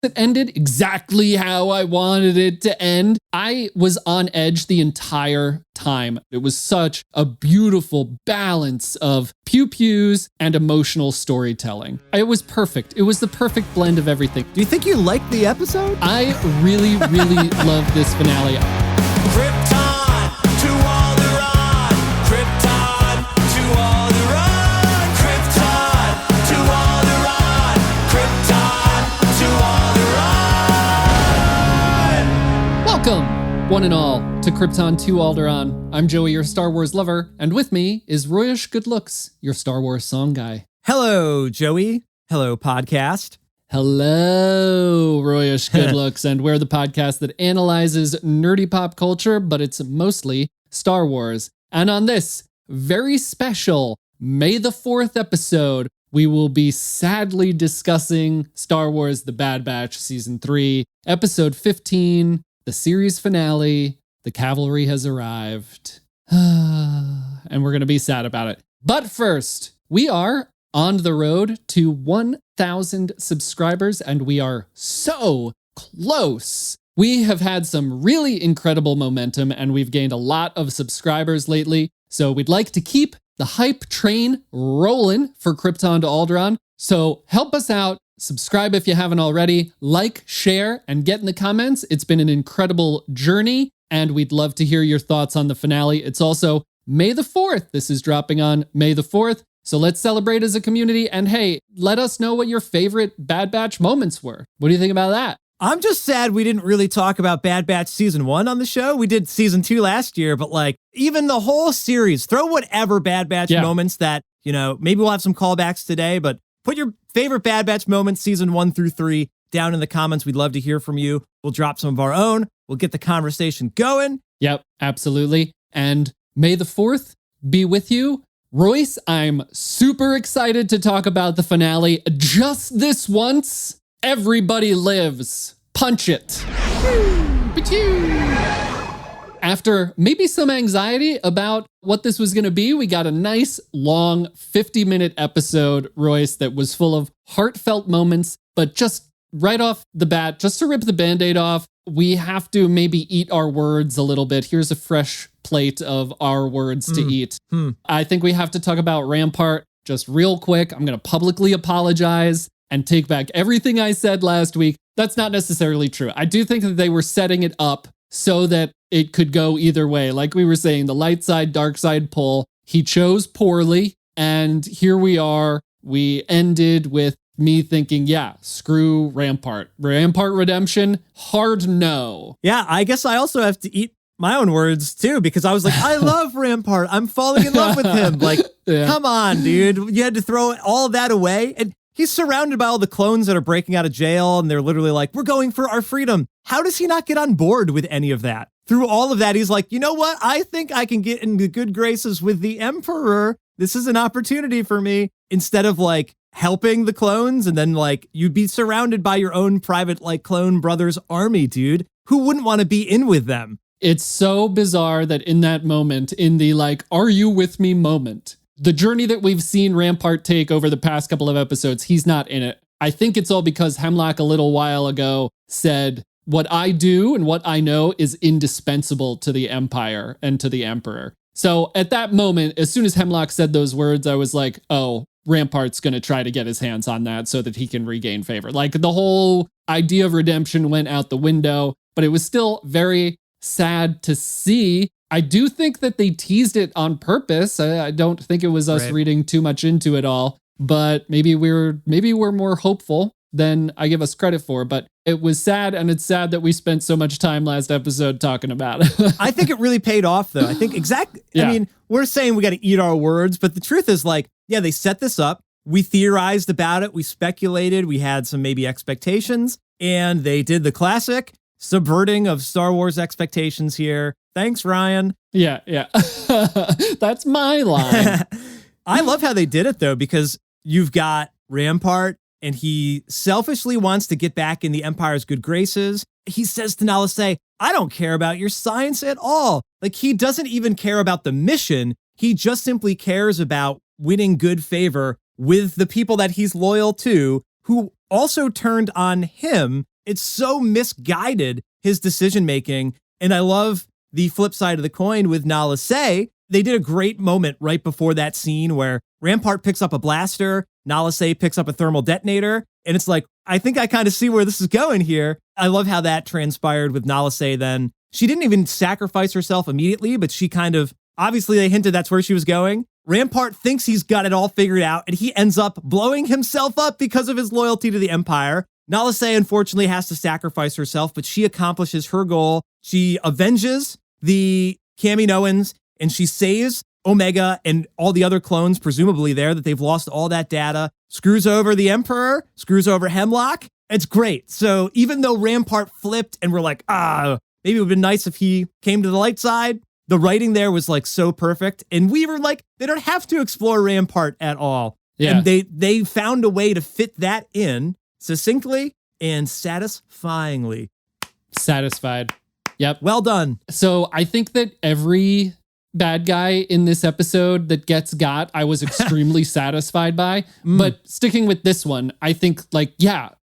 It ended exactly how I wanted it to end. I was on edge the entire time. It was such a beautiful balance of pew-pews and emotional storytelling. It was perfect. It was the perfect blend of everything. Do you think you liked the episode? I really, really love this finale. Welcome, one and all, to Krypton to Alderaan. I'm Joey, your Star Wars lover, and with me is Royish Goodlooks, your Star Wars song guy. Hello, Joey. Hello, podcast. Hello, Royish Goodlooks, and we're the podcast that analyzes nerdy pop culture, but it's mostly Star Wars. And on this very special May the 4th episode, we will be sadly discussing Star Wars The Bad Batch Season 3, Episode 15, the series finale, The Cavalry Has Arrived. And we're going to be sad about it. But first, we are on the road to 1,000 subscribers, and we are so close. We have had some really incredible momentum, and we've gained a lot of subscribers lately. So we'd like to keep the hype train rolling for Krypton to Alderaan. So help us out. Subscribe if you haven't already, like, share, and get in the comments. It's been an incredible journey, and we'd love to hear your thoughts on the finale. It's also May the 4th. This is dropping on May the 4th, so let's celebrate as a community, and hey, let us know what your favorite Bad Batch moments were. What do you think about that? I'm just sad we didn't really talk about Bad Batch Season 1 on the show. We did Season 2 last year, but like, even the whole series, throw whatever Bad Batch moments that, you know, maybe we'll have some callbacks today, but put your favorite Bad Batch moments, Season 1 through 3, down in the comments. We'd love to hear from you. We'll drop some of our own. We'll get the conversation going. Yep, absolutely. And May the 4th be with you. Royce, I'm super excited to talk about the finale. Just this once, everybody lives. Punch it. After maybe some anxiety about what this was going to be, we got a nice, long, 50-minute episode, Royce, that was full of heartfelt moments, but just right off the bat, just to rip the Band-Aid off, we have to maybe eat our words a little bit. Here's a fresh plate of our words to eat. I think we have to talk about Rampart just real quick. I'm going to publicly apologize and take back everything I said last week. That's not necessarily true. I do think that they were setting it up so that it could go either way. Like we were saying, the light side, dark side pull. He chose poorly, and here we are. We ended with me thinking, yeah, screw Rampart. Rampart Redemption, hard no. Yeah, I guess I also have to eat my own words too, because I was like, I love Rampart. I'm falling in love with him. Like, come on, dude. You had to throw all that away. And he's surrounded by all the clones that are breaking out of jail, and they're literally like, we're going for our freedom. How does he not get on board with any of that? Through all of that, he's like, you know what? I think I can get into good graces with the Emperor. This is an opportunity for me. Instead of like helping the clones, and then like you'd be surrounded by your own private like clone brothers army, dude. Who wouldn't want to be in with them? It's so bizarre that in that moment, in the like, are you with me moment, the journey that we've seen Rampart take over the past couple of episodes, he's not in it. I think it's all because Hemlock a little while ago said, what I do and what I know is indispensable to the Empire and to the Emperor. So at that moment, as soon as Hemlock said those words, I was like, oh, Rampart's going to try to get his hands on that so that he can regain favor. Like the whole idea of redemption went out the window, but it was still very sad to see. I do think that they teased it on purpose. I don't think it was us reading too much into it all, but maybe we're more hopeful than I give us credit for. But it was sad, and it's sad that we spent so much time last episode talking about it. I think it really paid off, though. I think I mean, we're saying we got to eat our words, but the truth is like, yeah, they set this up. We theorized about it. We speculated. We had some maybe expectations, and they did the classic subverting of Star Wars expectations here. Thanks, Ryan. Yeah. That's my line. I love how they did it, though, because you've got Rampart, and he selfishly wants to get back in the Empire's good graces. He says to Nala Se, I don't care about your science at all. Like, he doesn't even care about the mission. He just simply cares about winning good favor with the people that he's loyal to, who also turned on him It's so misguided, his decision-making. And I love the flip side of the coin with Nala Se. They did a great moment right before that scene where Rampart picks up a blaster, Nala Se picks up a thermal detonator, and it's like, I think I kind of see where this is going here. I love how that transpired with Nala Se then. She didn't even sacrifice herself immediately, but she kind of, obviously they hinted that's where she was going. Rampart thinks he's got it all figured out, and he ends up blowing himself up because of his loyalty to the Empire. Nala Se unfortunately has to sacrifice herself, but she accomplishes her goal. She avenges the Kaminoans, and she saves Omega and all the other clones, presumably there, that they've lost all that data, screws over the Emperor, screws over Hemlock. It's great. So even though Rampart flipped and we're like, maybe it would have been nice if he came to the light side, the writing there was like so perfect. And we were like, they don't have to explore Rampart at all. Yeah. And they found a way to fit that in succinctly and satisfyingly. Satisfied. Yep. Well done. So I think that every bad guy in this episode that gets got, I was extremely satisfied by. But sticking with this one, I think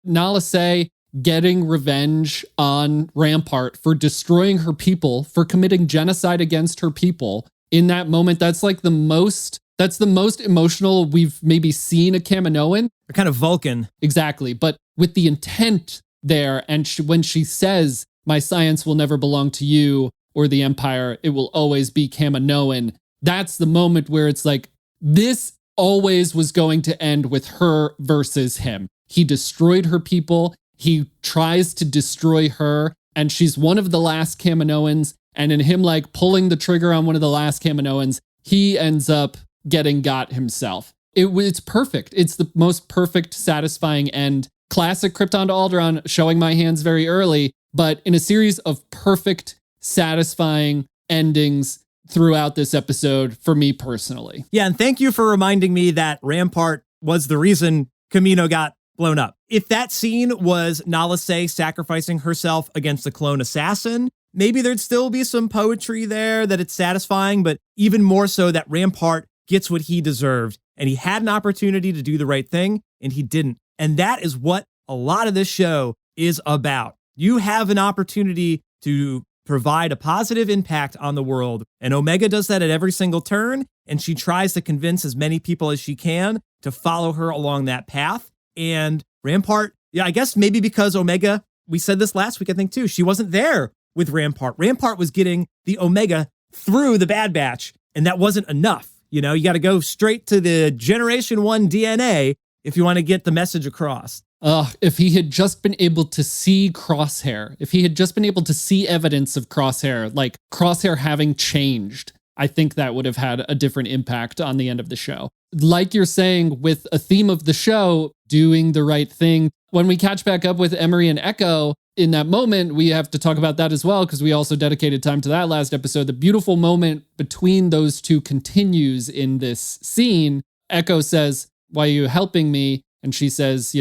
Nala Se getting revenge on Rampart for destroying her people, for committing genocide against her people in that moment, that's the most emotional we've maybe seen a Kaminoan. They're kind of Vulcan. Exactly. But with the intent there, and when she says, my science will never belong to you or the Empire, it will always be Kaminoan. That's the moment where it's like, this always was going to end with her versus him. He destroyed her people. He tries to destroy her, and she's one of the last Kaminoans. And in him pulling the trigger on one of the last Kaminoans, he ends up getting got himself. It's perfect. It's the most perfect, satisfying end. Classic Krypton to Alderaan, showing my hands very early, but in a series of perfect, satisfying endings throughout this episode for me personally. Yeah, and thank you for reminding me that Rampart was the reason Kamino got blown up. If that scene was Nala Se sacrificing herself against a clone assassin, maybe there'd still be some poetry there that it's satisfying, but even more so that Rampart gets what he deserved. And he had an opportunity to do the right thing, and he didn't. And that is what a lot of this show is about. You have an opportunity to provide a positive impact on the world. And Omega does that at every single turn, and she tries to convince as many people as she can to follow her along that path. And Rampart, I guess maybe because Omega, we said this last week, I think too, she wasn't there with Rampart. Rampart was getting the Omega through the Bad Batch, and that wasn't enough. You got to go straight to the Generation 1 DNA if you want to get the message across. If he had just been able to see Crosshair, if he had just been able to see evidence of Crosshair, like Crosshair having changed, I think that would have had a different impact on the end of the show. Like you're saying, with a theme of the show, doing the right thing. When we catch back up with Emerie and Echo, in that moment, we have to talk about that as well, because we also dedicated time to that last episode. The beautiful moment between those two continues in this scene. Echo says, why are you helping me? And she says,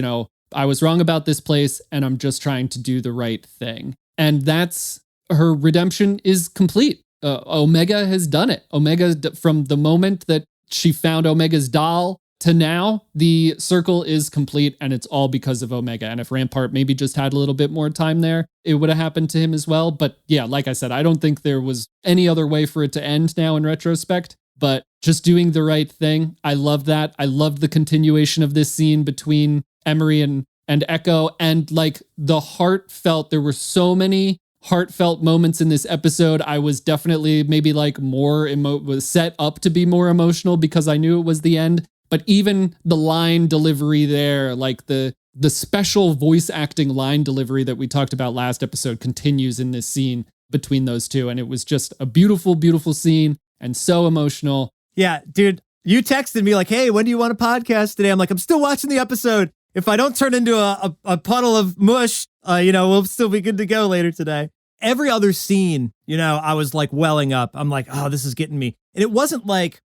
I was wrong about this place, and I'm just trying to do the right thing. And that's, her redemption is complete. Omega has done it. Omega, from the moment that she found Omega's doll to now, the circle is complete, and it's all because of Omega. And if Rampart maybe just had a little bit more time there, it would have happened to him as well. But yeah, like I said, I don't think there was any other way for it to end now in retrospect. But just doing the right thing, I love that. I love the continuation of this scene between Emerie and Echo, and the heartfelt. There were so many heartfelt moments in this episode. I was definitely maybe was set up to be more emotional because I knew it was the end. But even the line delivery there, the special voice acting line delivery that we talked about last episode, continues in this scene between those two. And it was just a beautiful, beautiful scene and so emotional. Yeah, dude, you texted me hey, when do you want a podcast today? I'm I'm still watching the episode. If I don't turn into a puddle of mush, we'll still be good to go later today. Every other scene, I was welling up. I'm oh, this is getting me. And it wasn't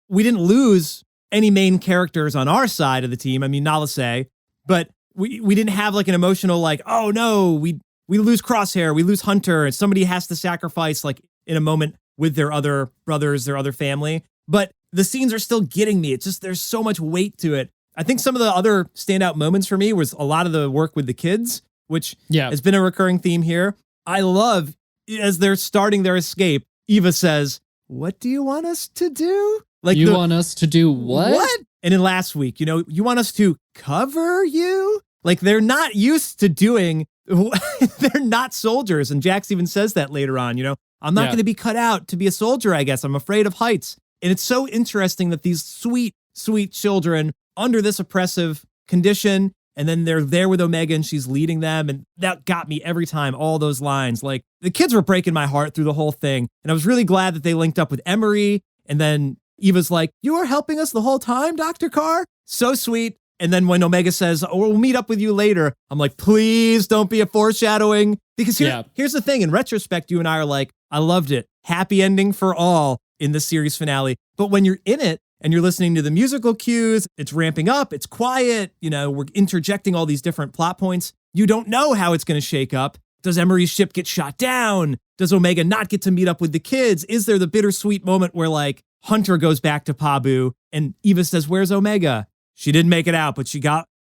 we didn't lose any main characters on our side of the team. I mean, Nala Se, but we didn't have an emotional oh no, we lose Crosshair, we lose Hunter, and somebody has to sacrifice in a moment with their other brothers, their other family. But the scenes are still getting me. It's just, there's so much weight to it. I think some of the other standout moments for me was a lot of the work with the kids. which Yeah. has been a recurring theme here. I love, as they're starting their escape, Eva says, "What do you want us to do?" Like, you want us to do what? And in last week, you want us to cover you? Like, they're not used to doing, they're not soldiers. And Jax even says that later on, I'm not going to be cut out to be a soldier, I guess. I'm afraid of heights. And it's so interesting that these sweet, sweet children under this oppressive condition, and then they're there with Omega and she's leading them. And that got me every time, all those lines. Like, the kids were breaking my heart through the whole thing. And I was really glad that they linked up with Emerie. And then Eva's like, "You were helping us the whole time, Dr. Carr?" So sweet. And then when Omega says, "Oh, we'll meet up with you later," I'm like, please don't be a foreshadowing. Because here's the thing. In retrospect, you and I are like, I loved it. Happy ending for all in the series finale. But when you're in it and you're listening to the musical cues, it's ramping up, it's quiet, we're interjecting all these different plot points. You don't know how it's going to shake up. Does Emerie's ship get shot down? Does Omega not get to meet up with the kids? Is there the bittersweet moment where, like, Hunter goes back to Pabu and Eva says, "Where's Omega?" She didn't make it out, but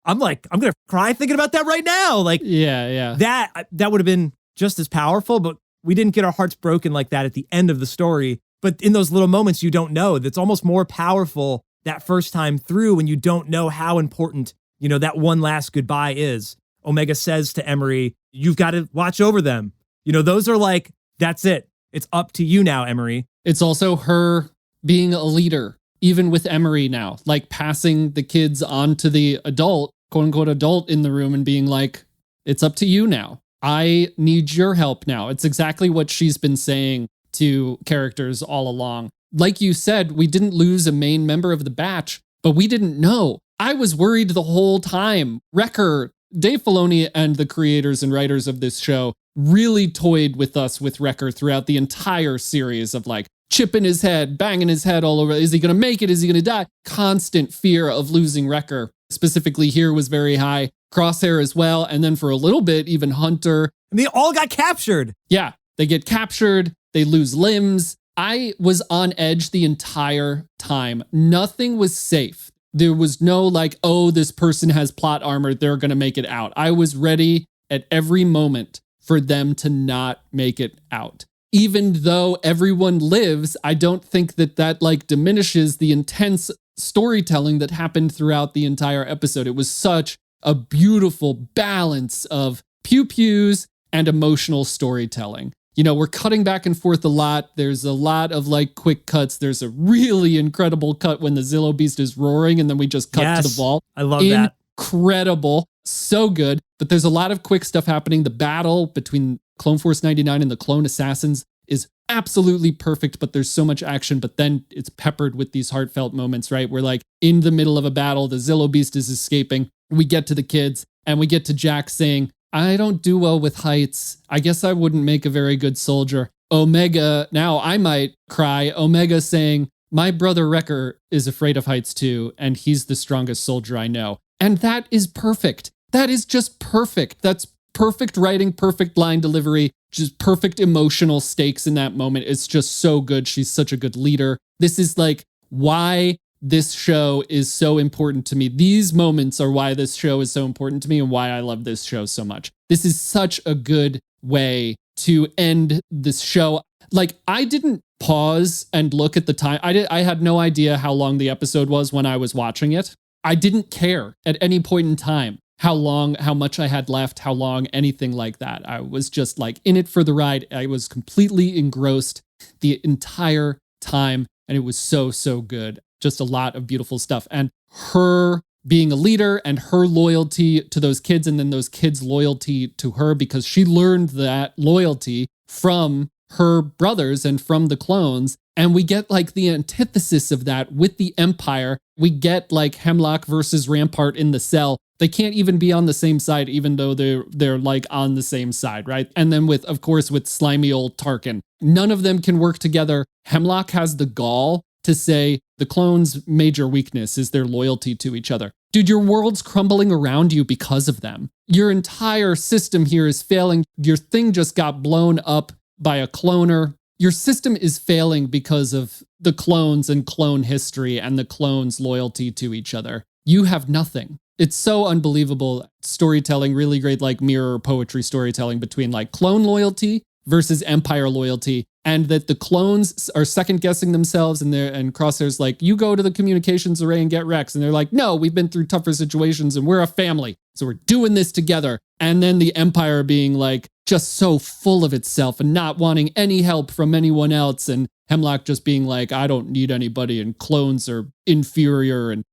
I'm like, I'm going to cry thinking about that right now. Like, that would have been just as powerful, but we didn't get our hearts broken like that at the end of the story. But in those little moments, you don't know. That's almost more powerful that first time through when you don't know how important, that one last goodbye is. Omega says to Emerie, "You've got to watch over them." Those are like, that's it. It's up to you now, Emerie. It's also her being a leader, even with Emerie now, like passing the kids on to the adult, quote unquote adult in the room and being like, "It's up to you now. I need your help now." It's exactly what she's been saying to characters all along. Like you said, we didn't lose a main member of the batch, but we didn't know. I was worried the whole time. Wrecker, Dave Filoni and the creators and writers of this show really toyed with us with Wrecker throughout the entire series of, like, chipping his head, banging his head all over. Is he going to make it? Is he going to die? Constant fear of losing Wrecker. Specifically here was very high. Crosshair as well. And then for a little bit, even Hunter. And they all got captured. Yeah, they get captured. They lose limbs. I was on edge the entire time. Nothing was safe. There was no like, oh, this person has plot armor, they're going to make it out. I was ready at every moment for them to not make it out. Even though everyone lives, I don't think that like diminishes the intense storytelling that happened throughout the entire episode. It was such a beautiful balance of pew-pews and emotional storytelling. We're cutting back and forth a lot. There's a lot of like quick cuts. There's a really incredible cut when the Zillo Beast is roaring and then we just cut to the vault. I love that. Incredible. So good. But there's a lot of quick stuff happening. The battle between Clone Force 99 and the Clone Assassins is absolutely perfect, but there's so much action. But then it's peppered with these heartfelt moments, right? We're like in the middle of a battle. The Zillo Beast is escaping. We get to the kids and we get to Jack saying, "I don't do well with heights. I guess I wouldn't make a very good soldier." Omega, now I might cry. Omega saying, "My brother Wrecker is afraid of heights too, and he's the strongest soldier I know." And that is perfect. That is just perfect. That's perfect writing, perfect line delivery, just perfect emotional stakes in that moment. It's just so good. She's such a good leader. This is like why this show is so important to me. These moments are why this show is so important to me and why I love this show so much. This is such a good way to end this show. Like, I didn't pause and look at the time. I had no idea how long the episode was when I was watching it. I didn't care at any point in time how long, how much I had left, how long, anything like that. I was just like in it for the ride. I was completely engrossed the entire time. And it was so, so good. Just a lot of beautiful stuff. And her being a leader and her loyalty to those kids and then those kids' loyalty to her because she learned that loyalty from her brothers and from the clones. And we get like the antithesis of that with the Empire. We get like Hemlock versus Rampart in the cell. They can't even be on the same side, even though they're like on the same side, right? And then with, of course, with slimy old Tarkin. None of them can work together. Hemlock has the gall to say the clones' major weakness is their loyalty to each other. Dude, your world's crumbling around you because of them. Your entire system here is failing. Your thing just got blown up by a cloner. Your system is failing because of the clones and clone history and the clones' loyalty to each other. You have nothing. It's so unbelievable storytelling, really great like mirror poetry storytelling between like clone loyalty versus Empire loyalty, and that the clones are second guessing themselves, and Crosshair's like, you go to the communications array and get Rex, and they're like, no, we've been through tougher situations and we're a family, so we're doing this together. And then the Empire being like just so full of itself and not wanting any help from anyone else, and Hemlock just being like, I don't need anybody, and clones are inferior, and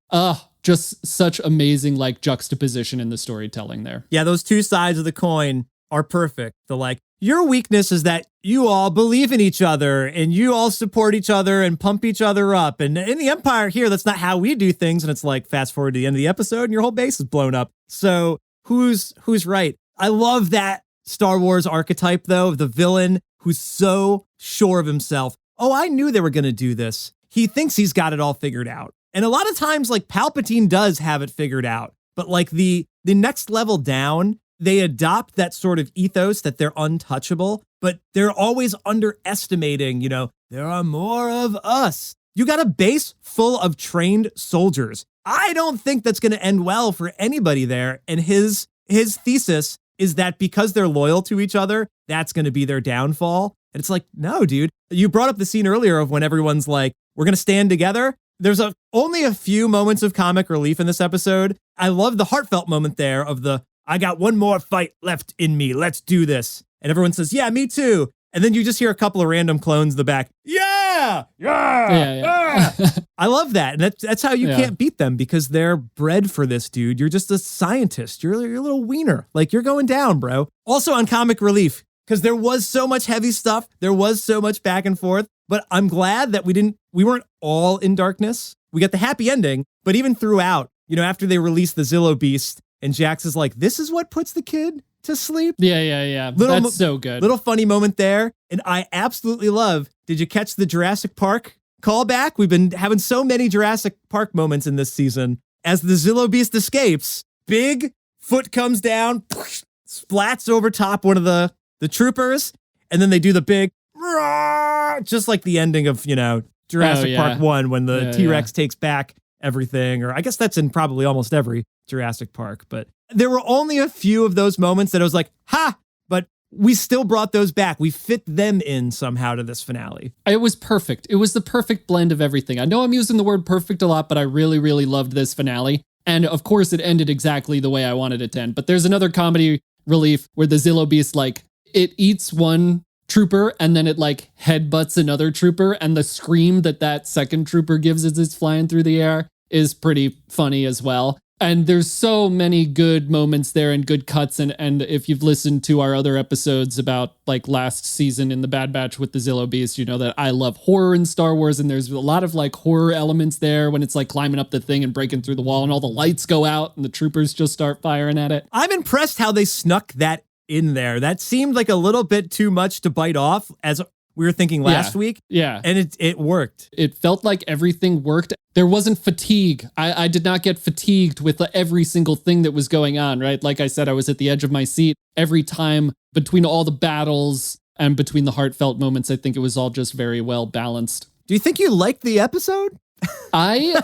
just such amazing like juxtaposition in the storytelling there. Yeah, those two sides of the coin are perfect. The like, your weakness is that you all believe in each other and you all support each other and pump each other up. And in the Empire here, that's not how we do things. And it's like, fast forward to the end of the episode and your whole base is blown up. So who's right? I love that Star Wars archetype, though, of the villain who's so sure of himself. Oh, I knew they were going to do this. He thinks he's got it all figured out. And a lot of times, like, Palpatine does have it figured out. But like the next level down, they adopt that sort of ethos that they're untouchable, but they're always underestimating, there are more of us. You got a base full of trained soldiers. I don't think that's going to end well for anybody there. And his thesis is that because they're loyal to each other, that's going to be their downfall. And it's like, no, dude. You brought up the scene earlier of when everyone's like, we're going to stand together. There's only a few moments of comic relief in this episode. I love the heartfelt moment there of I got one more fight left in me. Let's do this. And everyone says, yeah, me too. And then you just hear a couple of random clones in the back. Yeah. I love that. And that's how you can't beat them, because they're bred for this, dude. You're just a scientist. You're a little wiener. Like, you're going down, bro. Also on comic relief, because there was so much heavy stuff. There was so much back and forth. But I'm glad that we weren't all in darkness. We got the happy ending. But even throughout, after they released the Zillo Beast, and Jax is like, this is what puts the kid to sleep? Yeah. That's so good. Little funny moment there. And I absolutely love, did you catch the Jurassic Park callback? We've been having so many Jurassic Park moments in this season. As the Zillo Beast escapes, big foot comes down, splats over top one of the troopers, and then they do the big, just like the ending of, Jurassic Park 1 when the T-Rex takes back everything. Or I guess that's in probably almost every Jurassic Park. But there were only a few of those moments that I was like, ha! But we still brought those back. We fit them in somehow to this finale. It was perfect. It was the perfect blend of everything. I know I'm using the word perfect a lot, but I really, really loved this finale. And of course, it ended exactly the way I wanted it to end. But there's another comedy relief where the Zillo Beast, like, it eats one trooper and then it like headbutts another trooper, and the scream that second trooper gives as it's flying through the air is pretty funny as well. And there's so many good moments there and good cuts. And if you've listened to our other episodes about like last season in the Bad Batch with the Zillo Beast, you know that I love horror in Star Wars. And there's a lot of like horror elements there when it's like climbing up the thing and breaking through the wall and all the lights go out and the troopers just start firing at it. I'm impressed how they snuck that in there. That seemed like a little bit too much to bite off, as we were thinking last week. Yeah. And it worked. It felt like everything worked. There wasn't fatigue. I did not get fatigued with every single thing that was going on, right? Like I said, I was at the edge of my seat every time between all the battles and between the heartfelt moments. I think it was all just very well balanced. Do you think you liked the episode? I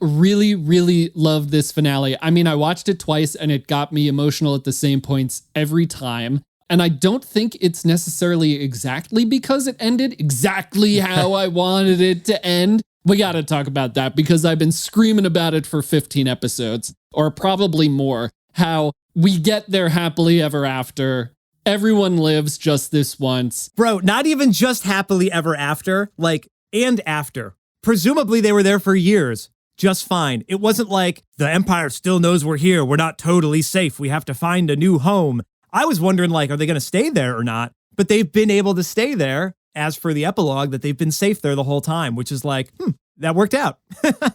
really, really loved this finale. I mean, I watched it twice and it got me emotional at the same points every time. And I don't think it's necessarily exactly because it ended exactly how I wanted it to end. We got to talk about that because I've been screaming about it for 15 episodes, or probably more. How we get there happily ever after. Everyone lives just this once. Bro, not even just happily ever after, like, and after. Presumably they were there for years, just fine. It wasn't like, the Empire still knows we're here. We're not totally safe. We have to find a new home. I was wondering, like, are they going to stay there or not? But they've been able to stay there, as for the epilogue, that they've been safe there the whole time, which is like, that worked out.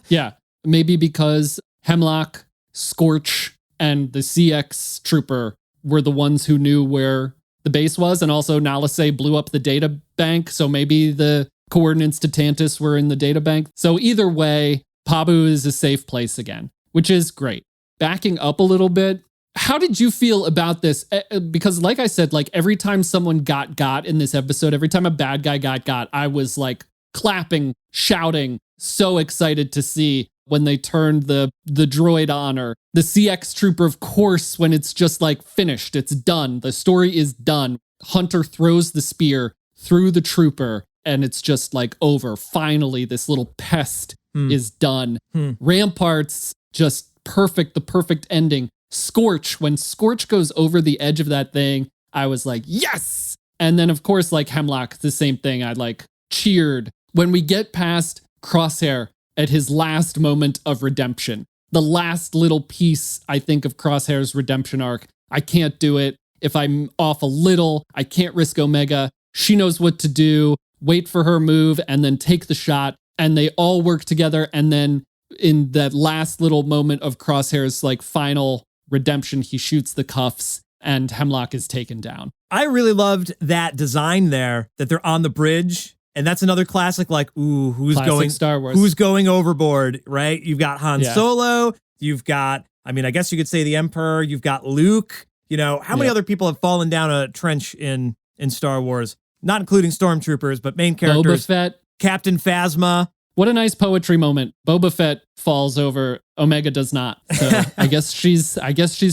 Yeah, maybe because Hemlock, Scorch, and the CX trooper were the ones who knew where the base was, and also Nalase blew up the data bank, so maybe the coordinates to Tantus were in the data bank. So either way, Pabu is a safe place again, which is great. Backing up a little bit, how did you feel about this? Because like I said, like every time someone got in this episode, every time a bad guy got, I was like clapping, shouting, so excited to see when they turned the droid on her. The CX trooper, of course, when it's just like finished, it's done. The story is done. Hunter throws the spear through the trooper and it's just like over. Finally, this little pest is done. Rampart's just perfect, the perfect ending. Scorch, when Scorch goes over the edge of that thing, I was like, yes! And then, of course, like Hemlock, the same thing. I like cheered. When we get past Crosshair at his last moment of redemption, the last little piece, I think, of Crosshair's redemption arc, I can't do it. If I'm off a little, I can't risk Omega. She knows what to do. Wait for her move and then take the shot. And they all work together. And then in that last little moment of Crosshair's like final redemption, he shoots the cuffs and Hemlock is taken down. I really loved that design there, that they're on the bridge. And that's another classic, like, ooh, Classic Star Wars. Who's going overboard, right? You've got Han Solo. You've got, I mean, I guess you could say the Emperor. You've got Luke. You know, how many other people have fallen down a trench in Star Wars? Not including stormtroopers, but main characters. Boba Fett. Captain Phasma. What a nice poetry moment. Boba Fett falls over. Omega does not. So I guess she's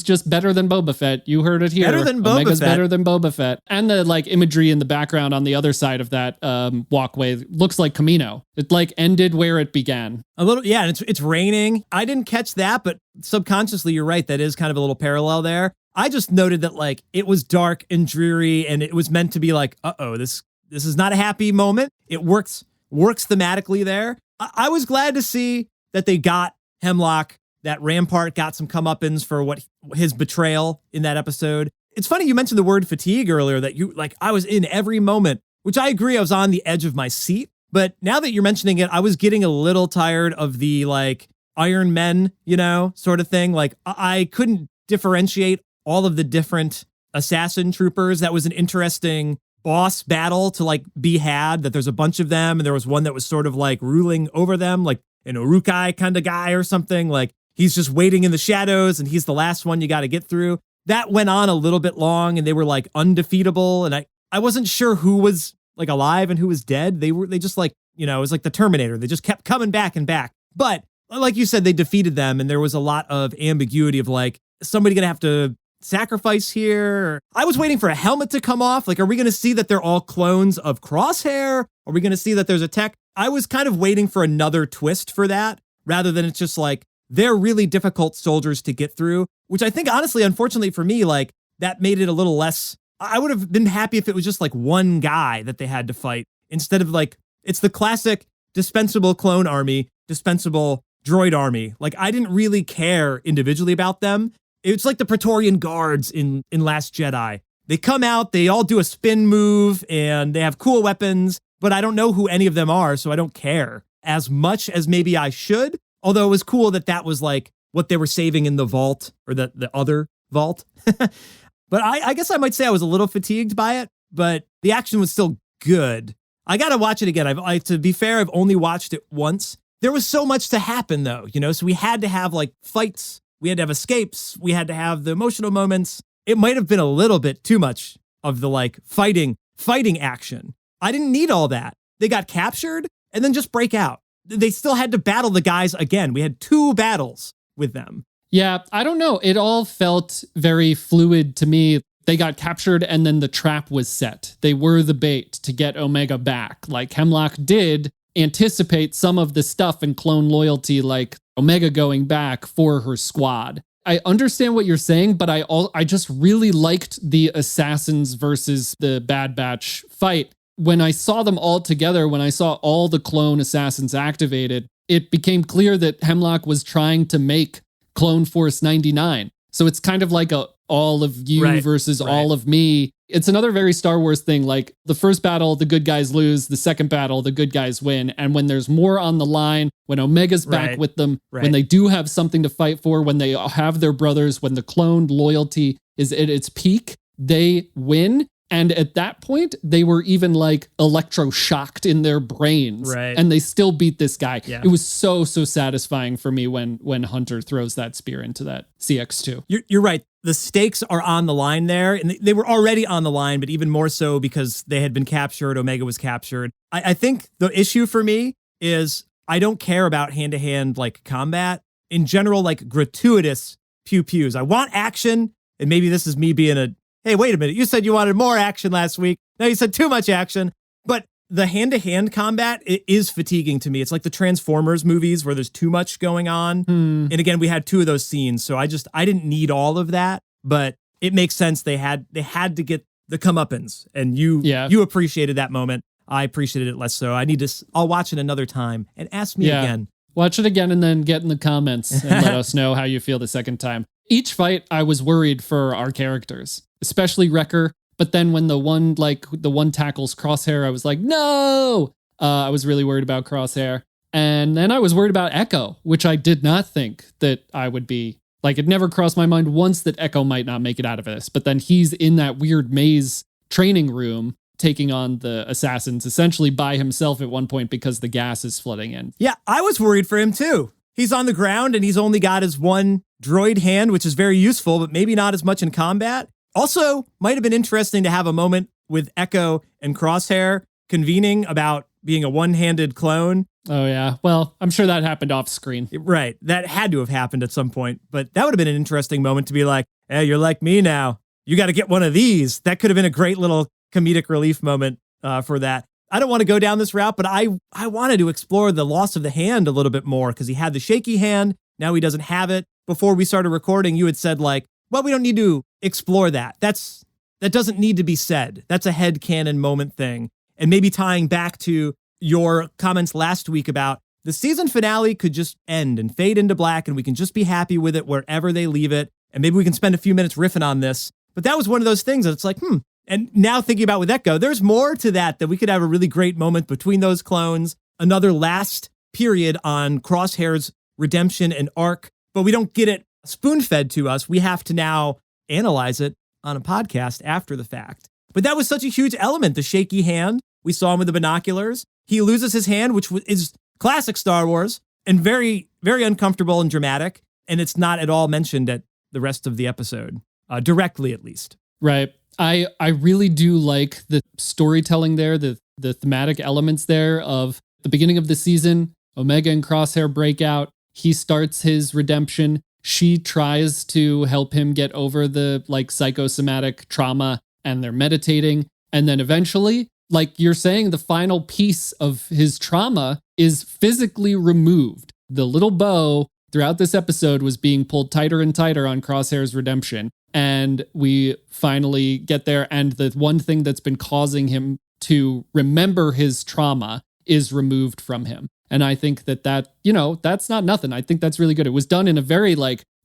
just better than Boba Fett. You heard it here. Better than Boba Omega's Fett. better than Boba Fett. And the like imagery in the background on the other side of that walkway looks like Kamino. It like ended where it began. A little, yeah, and it's raining. I didn't catch that, but subconsciously you're right. That is kind of a little parallel there. I just noted that like it was dark and dreary and it was meant to be like, uh-oh, this is not a happy moment. It works thematically there. I was glad to see that they got Hemlock, that Rampart got some comeuppance for what his betrayal in that episode. It's funny you mentioned the word fatigue earlier, that you like, I was in every moment, which I agree, I was on the edge of my seat. But now that you're mentioning it, I was getting a little tired of the like Iron Men, you know, sort of thing. Like I couldn't differentiate all of the different assassin troopers. That was an interesting boss battle to like be had, that there's a bunch of them and there was one that was sort of like ruling over them, like an Urukai kind of guy or something. Like he's just waiting in the shadows and he's the last one you got to get through. That went on a little bit long and they were like undefeatable. And I wasn't sure who was like alive and who was dead. They just like, you know, it was like the Terminator. They just kept coming back and back. But like you said, they defeated them and there was a lot of ambiguity of like, is somebody going to have to sacrifice here? I was waiting for a helmet to come off. Like, are we going to see that they're all clones of Crosshair? Are we going to see that there's a tech? I was kind of waiting for another twist for that, rather than it's just like, they're really difficult soldiers to get through, which I think, honestly, unfortunately for me, like, that made it a little less. I would have been happy if it was just like one guy that they had to fight, instead of like, it's the classic dispensable clone army, dispensable droid army. Like, I didn't really care individually about them. It's like the Praetorian Guards in Last Jedi. They come out, they all do a spin move, and they have cool weapons, but I don't know who any of them are, so I don't care as much as maybe I should. Although it was cool that was like what they were saving in the vault, or the other vault. But I guess I might say I was a little fatigued by it, but the action was still good. I got to watch it again. To be fair, I've only watched it once. There was so much to happen, though, you know, so we had to have like fights. We had to have escapes. We had to have the emotional moments. It might have been a little bit too much of the like fighting action. I didn't need all that. They got captured and then just break out. They still had to battle the guys again. We had 2 battles with them. Yeah, I don't know. It all felt very fluid to me. They got captured and then the trap was set. They were the bait to get Omega back. Like Hemlock did anticipate some of the stuff in clone loyalty, like Omega going back for her squad. I understand what you're saying, but I just really liked the Assassins versus the Bad Batch fight. When I saw them all together, when I saw all the clone assassins activated, it became clear that Hemlock was trying to make Clone Force 99. So it's kind of like a all of you versus all of me. It's another very Star Wars thing. Like the first battle, the good guys lose. The second battle, the good guys win. And when there's more on the line, when Omega's back with them, when they do have something to fight for, when they have their brothers, when the clone loyalty is at its peak, they win. And at that point, they were even like electroshocked in their brains. And they still beat this guy. It was so satisfying for me when Hunter throws that spear into that CX2. You're right. The stakes are on the line there. And they were already on the line, but even more so because they had been captured. Omega was captured. I think the issue for me is I don't care about hand-to-hand like combat. In general, like gratuitous pew-pews. I want action, and maybe this is me being hey, wait a minute, you said you wanted more action last week. Now you said too much action. But the hand-to-hand combat, it is fatiguing to me. It's like the Transformers movies where there's too much going on. And again, we had 2 of those scenes, so I didn't need all of that, but it makes sense. They had to get the comeuppance, and you appreciated that moment. I appreciated it less so. I'll watch it another time and ask me again. Watch it again and then get in the comments and let us know how you feel the second time. Each fight, I was worried for our characters, especially Wrecker. But then when the one tackles Crosshair, I was like, no! I was really worried about Crosshair. And then I was worried about Echo, which I did not think that I would be. Like, it never crossed my mind once that Echo might not make it out of this. But then he's in that weird maze training room taking on the assassins essentially by himself at one point because the gas is flooding in. Yeah, I was worried for him too. He's on the ground and he's only got his one droid hand, which is very useful, but maybe not as much in combat. Also, might have been interesting to have a moment with Echo and Crosshair convening about being a one-handed clone. Oh, yeah. Well, I'm sure that happened off screen. Right. That had to have happened at some point, but that would have been an interesting moment to be like, hey, you're like me now. You got to get one of these. That could have been a great little comedic relief moment for that. I don't want to go down this route, but I wanted to explore the loss of the hand a little bit more because he had the shaky hand. Now he doesn't have it. Before we started recording, you had said like, well, we don't need to explore that. That doesn't need to be said. That's a headcanon moment thing. And maybe tying back to your comments last week about the season finale could just end and fade into black and we can just be happy with it wherever they leave it. And maybe we can spend a few minutes riffing on this. But that was one of those things that it's like, And now thinking about with Echo, there's more to that we could have a really great moment between those clones, another last period on Crosshair's redemption and arc, but we don't get it spoon-fed to us. We have to now analyze it on a podcast after the fact. But that was such a huge element, the shaky hand. We saw him with the binoculars. He loses his hand, which is classic Star Wars and very, very uncomfortable and dramatic. And it's not at all mentioned at the rest of the episode, directly at least. Right. I really do like the storytelling there, the thematic elements there of the beginning of the season. Omega and Crosshair break out. He starts his redemption. She tries to help him get over the psychosomatic trauma, and they're meditating. And then eventually, like you're saying, the final piece of his trauma is physically removed. The little bow throughout this episode was being pulled tighter and tighter on Crosshair's redemption. And we finally get there. And the one thing that's been causing him to remember his trauma is removed from him. And I think that, that's not nothing. I think that's really good. It was done in a very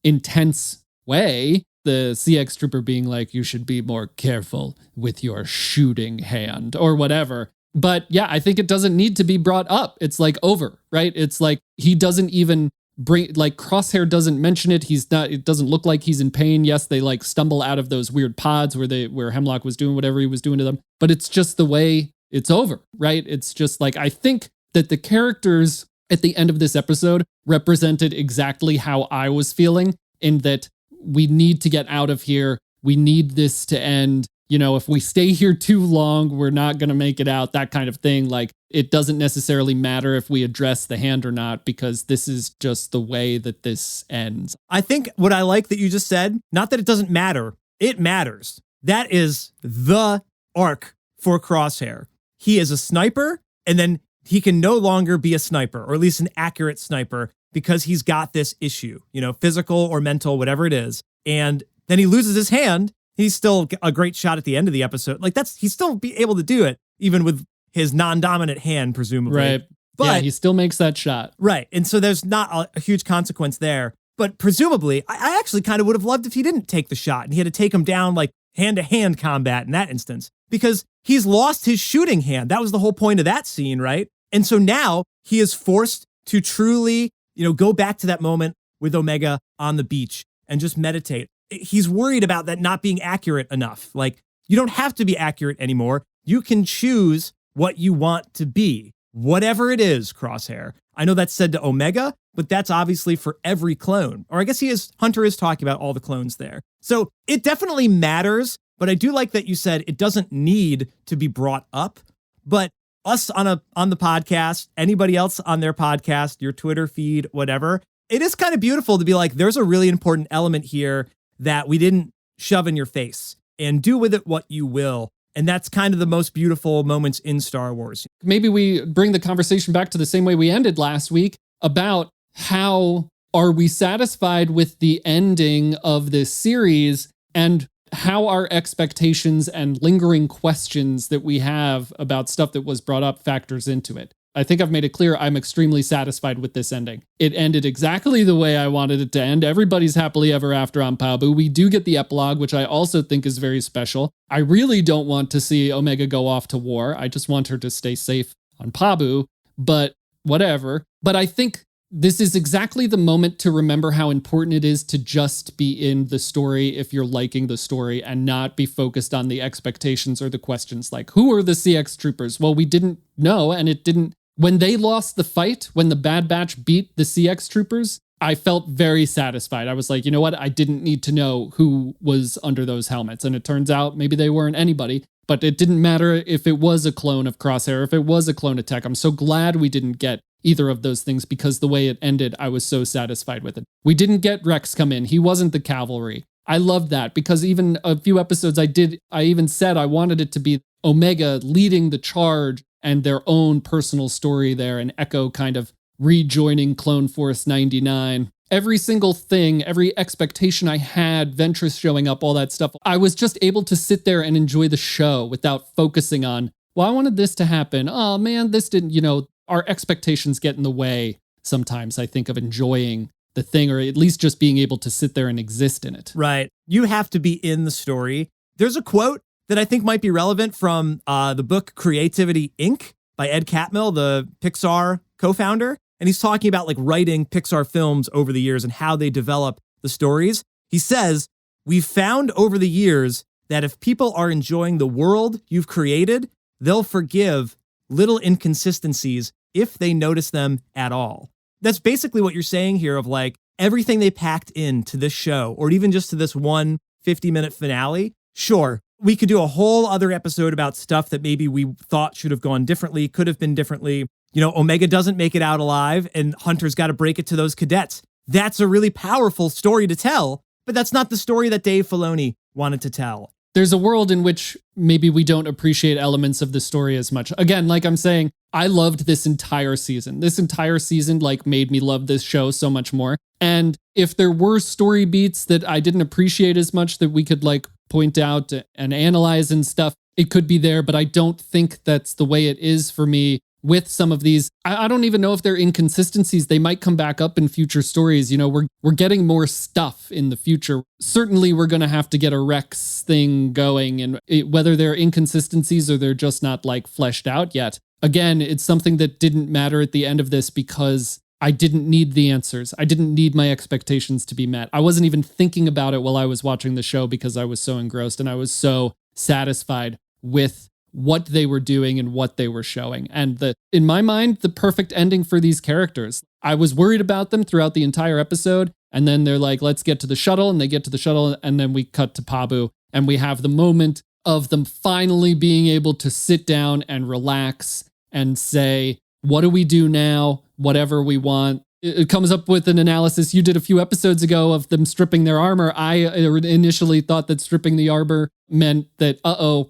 intense way. The CX trooper being like, you should be more careful with your shooting hand or whatever. But yeah, I think it doesn't need to be brought up. It's over, right? It's he doesn't even Crosshair doesn't mention it. It doesn't look like he's in pain. Yes, they stumble out of those weird pods where Hemlock was doing whatever he was doing to them. But it's just the way it's over, right? It's just I think that the characters at the end of this episode represented exactly how I was feeling, in that we need to get out of here. We need this to end. If we stay here too long, we're not going to make it out, that kind of thing. It doesn't necessarily matter if we address the hand or not, because this is just the way that this ends. I think what I like that you just said, not that it doesn't matter, it matters. That is the arc for Crosshair. He is a sniper, and then he can no longer be a sniper, or at least an accurate sniper, because he's got this issue, physical or mental, whatever it is. And then he loses his hand. He's still a great shot at the end of the episode. He's still be able to do it, even with his non-dominant hand, presumably. Right. But yeah, he still makes that shot. Right. And so there's not a huge consequence there. But presumably, I actually kind of would have loved if he didn't take the shot and he had to take him down hand-to-hand combat in that instance, because he's lost his shooting hand. That was the whole point of that scene, right? And so now he is forced to truly, go back to that moment with Omega on the beach and just meditate. He's worried about that not being accurate enough. You don't have to be accurate anymore. You can choose what you want to be, whatever it is, Crosshair. I know that's said to Omega, but that's obviously for every clone. Or I guess Hunter is talking about all the clones there. So it definitely matters, but I do like that you said it doesn't need to be brought up. But us on the podcast, anybody else on their podcast, your Twitter feed, whatever, it is kind of beautiful to be like, there's a really important element here that we didn't shove in your face, and do with it what you will. And that's kind of the most beautiful moments in Star Wars. Maybe we bring the conversation back to the same way we ended last week about how are we satisfied with the ending of this series, and how our expectations and lingering questions that we have about stuff that was brought up factors into it. I think I've made it clear I'm extremely satisfied with this ending. It ended exactly the way I wanted it to end. Everybody's happily ever after on Pabu. We do get the epilogue, which I also think is very special. I really don't want to see Omega go off to war. I just want her to stay safe on Pabu, but whatever. But I think this is exactly the moment to remember how important it is to just be in the story if you're liking the story, and not be focused on the expectations or the questions like, who are the CX troopers? Well, we didn't know, and it didn't. When they lost the fight, when the Bad Batch beat the CX troopers, I felt very satisfied. I was like, you know what? I didn't need to know who was under those helmets. And it turns out maybe they weren't anybody, but it didn't matter if it was a clone of Crosshair, if it was a clone of Tech. I'm so glad we didn't get either of those things, because the way it ended, I was so satisfied with it. We didn't get Rex come in. He wasn't the cavalry. I loved that, because even a few episodes I even said I wanted it to be Omega leading the charge and their own personal story there, and Echo kind of rejoining Clone Force 99. Every single thing, every expectation I had, Ventress showing up, all that stuff, I was just able to sit there and enjoy the show without focusing on, well, I wanted this to happen. Oh man, this didn't, our expectations get in the way sometimes, I think, of enjoying the thing, or at least just being able to sit there and exist in it. Right. You have to be in the story. There's a quote that I think might be relevant from the book Creativity, Inc. by Ed Catmull, the Pixar co-founder. And he's talking about like writing Pixar films over the years and how they develop the stories. He says, "We've found over the years that if people are enjoying the world you've created, they'll forgive little inconsistencies if they notice them at all." That's basically what you're saying here, of like everything they packed into this show, or even just to this one 50-minute finale. Sure, we could do a whole other episode about stuff that maybe we thought should have gone differently, could have been differently. Omega doesn't make it out alive, and Hunter's got to break it to those cadets. That's a really powerful story to tell, but that's not the story that Dave Filoni wanted to tell. There's a world in which maybe we don't appreciate elements of the story as much. Again, like I'm saying, I loved this entire season. This entire season made me love this show so much more. And if there were story beats that I didn't appreciate as much that we could point out and analyze and stuff, it could be there, but I don't think that's the way it is for me with some of these. I don't even know if they're inconsistencies. They might come back up in future stories. We're getting more stuff in the future. Certainly we're going to have to get a Rex thing going, and whether they're inconsistencies or they're just not fleshed out yet. Again, it's something that didn't matter at the end of this, because I didn't need the answers. I didn't need my expectations to be met. I wasn't even thinking about it while I was watching the show, because I was so engrossed and I was so satisfied with what they were doing and what they were showing. And in my mind, the perfect ending for these characters. I was worried about them throughout the entire episode, and then they're like, let's get to the shuttle, and they get to the shuttle, and then we cut to Pabu, and we have the moment of them finally being able to sit down and relax and say, what do we do now? Whatever we want. It comes up with an analysis you did a few episodes ago of them stripping their armor. I initially thought that stripping the armor meant that,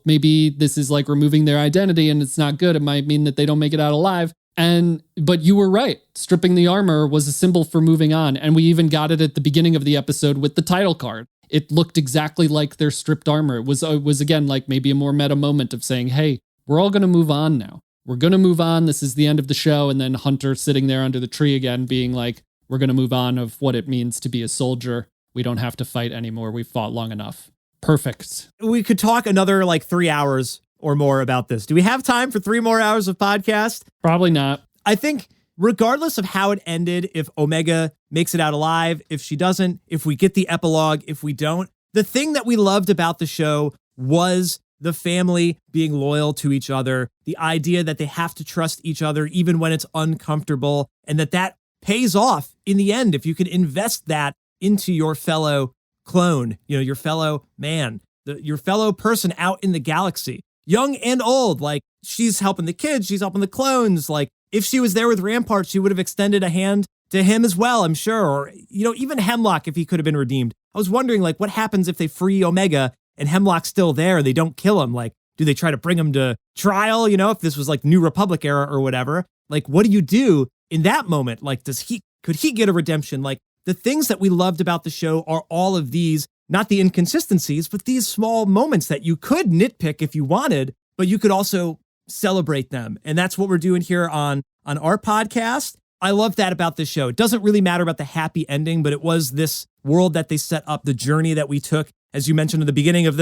maybe this is removing their identity and it's not good. It might mean that they don't make it out alive. But you were right. Stripping the armor was a symbol for moving on. And we even got it at the beginning of the episode with the title card. It looked exactly like their stripped armor. It was again, maybe a more meta moment of saying, hey, we're all going to move on now. We're going to move on. This is the end of the show. And then Hunter sitting there under the tree again, being like, we're going to move on of what it means to be a soldier. We don't have to fight anymore. We've fought long enough. Perfect. We could talk another 3 hours or more about this. Do we have time for 3 more hours of podcast? Probably not. I think regardless of how it ended, if Omega makes it out alive, if she doesn't, if we get the epilogue, if we don't, the thing that we loved about the show was the family being loyal to each other, the idea that they have to trust each other even when it's uncomfortable, and that pays off in the end if you can invest that into your fellow clone, your fellow man, your fellow person out in the galaxy. young and old. Like, she's helping the kids, she's helping the clones. Like, if she was there with Rampart, she would have extended a hand to him as well, I'm sure. Or, even Hemlock, if he could have been redeemed. I was wondering, like, what happens if they free Omega and Hemlock's still there? They don't kill him. Like, do they try to bring him to trial? If this was like New Republic era or whatever, like, what do you do in that moment? Like, could he get a redemption? Like, the things that we loved about the show are all of these, not the inconsistencies, but these small moments that you could nitpick if you wanted, but you could also celebrate them. And that's what we're doing here on our podcast. I love that about this show. It doesn't really matter about the happy ending, but it was this world that they set up, the journey that we took, as you mentioned at the beginning of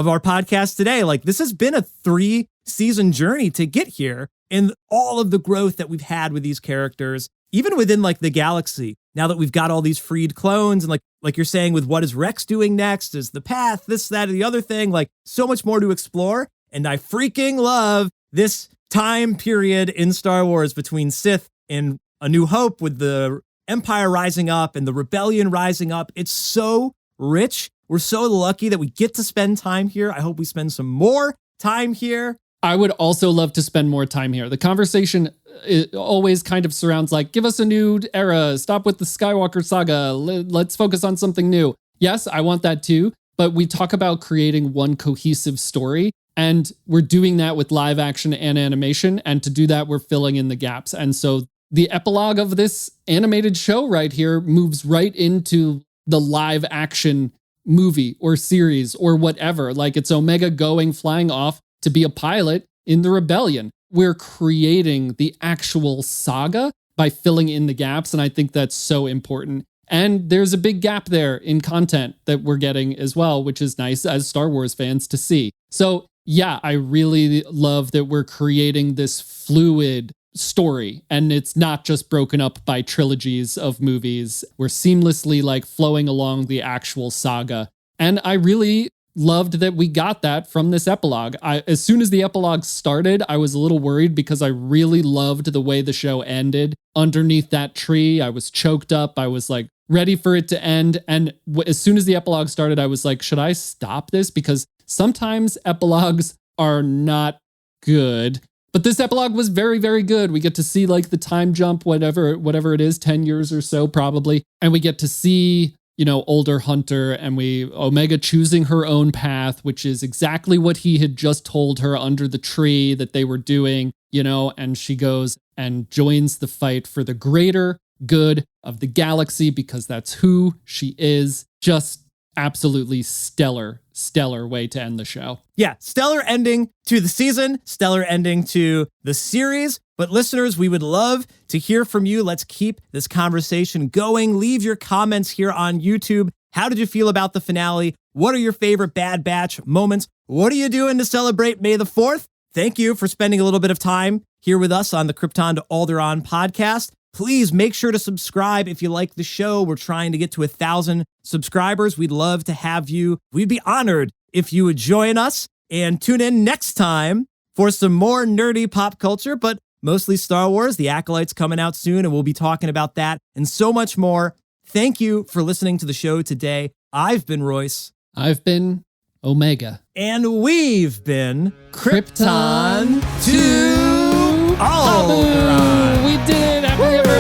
our podcast today. Like, this has been a 3-season journey to get here, and all of the growth that we've had with these characters, even within like the galaxy, now that we've got all these freed clones, and like you're saying, with what is Rex doing next, is the path, this, that, or the other thing, like, so much more to explore. And I freaking love this time period in Star Wars between Sith and A New Hope, with the Empire rising up and the Rebellion rising up. It's so rich. We're so lucky that we get to spend time here. I hope we spend some more time here. I would also love to spend more time here. The conversation always kind of surrounds like, give us a new era, stop with the Skywalker saga, let's focus on something new. Yes, I want that too, but we talk about creating one cohesive story, and we're doing that with live action and animation, and to do that, we're filling in the gaps. And so the epilogue of this animated show right here moves right into the live action movie or series or whatever. Like, it's Omega flying off to be a pilot in the Rebellion. We're creating the actual saga by filling in the gaps, and I think that's so important. And there's a big gap there in content that we're getting as well, which is nice as Star Wars fans to see. So yeah, I really love that we're creating this fluid story, and it's not just broken up by trilogies of movies. We're seamlessly like flowing along the actual saga. And I really loved that we got that from this epilogue. As soon as the epilogue started, I was a little worried because I really loved the way the show ended. Underneath that tree, I was choked up. I was like ready for it to end. And as soon as the epilogue started, I was like, should I stop this? Because sometimes epilogues are not good. But this epilogue was very, very good. We get to see like the time jump, whatever it is, 10 years or so probably. And we get to see, older Hunter, and Omega choosing her own path, which is exactly what he had just told her under the tree that they were doing, and she goes and joins the fight for the greater good of the galaxy, because that's who she is. Just absolutely stellar way to end the show. Yeah, stellar ending to the season, stellar ending to the series. But listeners, we would love to hear from you. Let's keep this conversation going. Leave your comments here on YouTube. How did you feel about the finale? What are your favorite Bad Batch moments? What are you doing to celebrate May the 4th? Thank you for spending a little bit of time here with us on the Krypton to Alderaan podcast. Please make sure to subscribe if you like the show. We're trying to get to 1,000 subscribers. We'd love to have you. We'd be honored if you would join us, and tune in next time for some more nerdy pop culture, but mostly Star Wars. The Acolyte's coming out soon, and we'll be talking about that and so much more. Thank you for listening to the show today. I've been Royce. I've been Omega. And we've been Krypton to Alderaan. We did it! Happy